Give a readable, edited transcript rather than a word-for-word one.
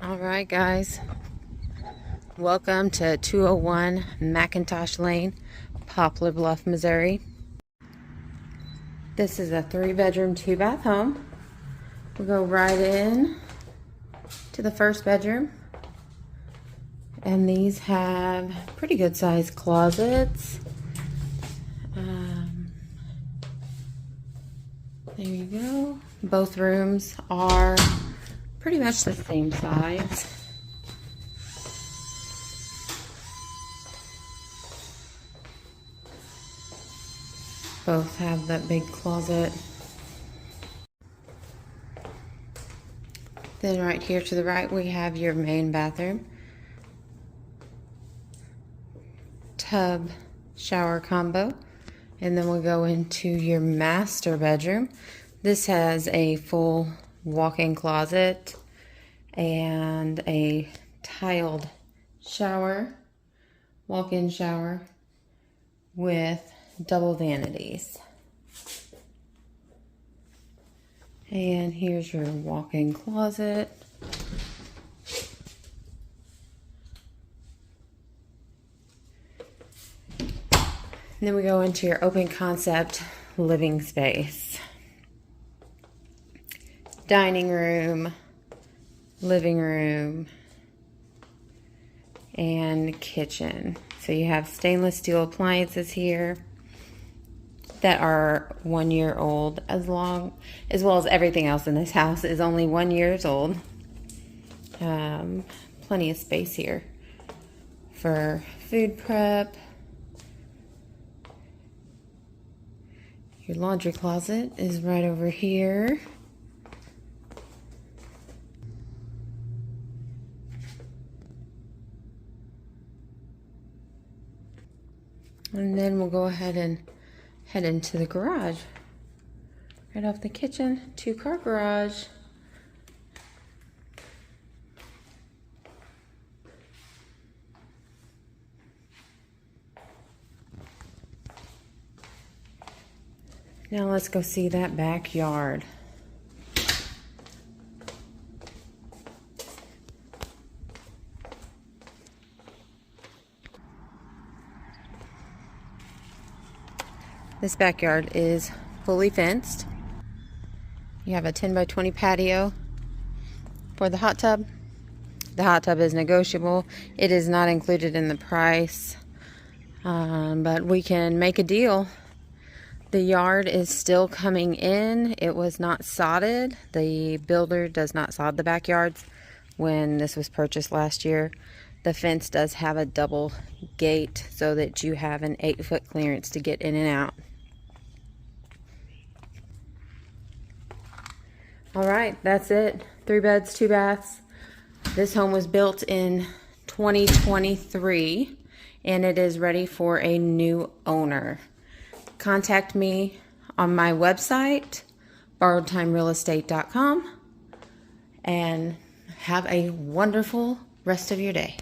Alright guys, welcome to 201 MacIntosh Lane, Poplar Bluff, Missouri. This is a 3-bedroom, 2-bath home. We'll go right in to the first bedroom. And these have pretty good sized closets. There you go. Both rooms are pretty much the same size. Both have that big closet. Then right here to the right we have your main bathroom. Tub shower combo. And then we'll go into your master bedroom. This has a full walk-in closet and a tiled shower, walk-in shower with double vanities. And here's your walk-in closet. And then we go into your open concept living space. Dining room, living room, and kitchen. So you have stainless steel appliances here that are 1 year old, as well as everything else in this house is only 1 year old. Plenty of space here for food prep. Your laundry closet is right over here. And then we'll go ahead and head into the garage. Right off the kitchen, 2-car garage. Now let's go see that backyard. This backyard is fully fenced. You have a 10 by 20 patio for the hot tub. The hot tub is negotiable. It is not included in the price, but we can make a deal. The yard is still coming in. It was not sodded. The builder does not sod the backyards when this was purchased last year. The fence does have a double gate so that you have an 8-foot clearance to get in and out. Alright, that's it. 3 beds, 2 baths. This home was built in 2023 and it is ready for a new owner. Contact me on my website, borrowedtimerealestate.com, and have a wonderful rest of your day.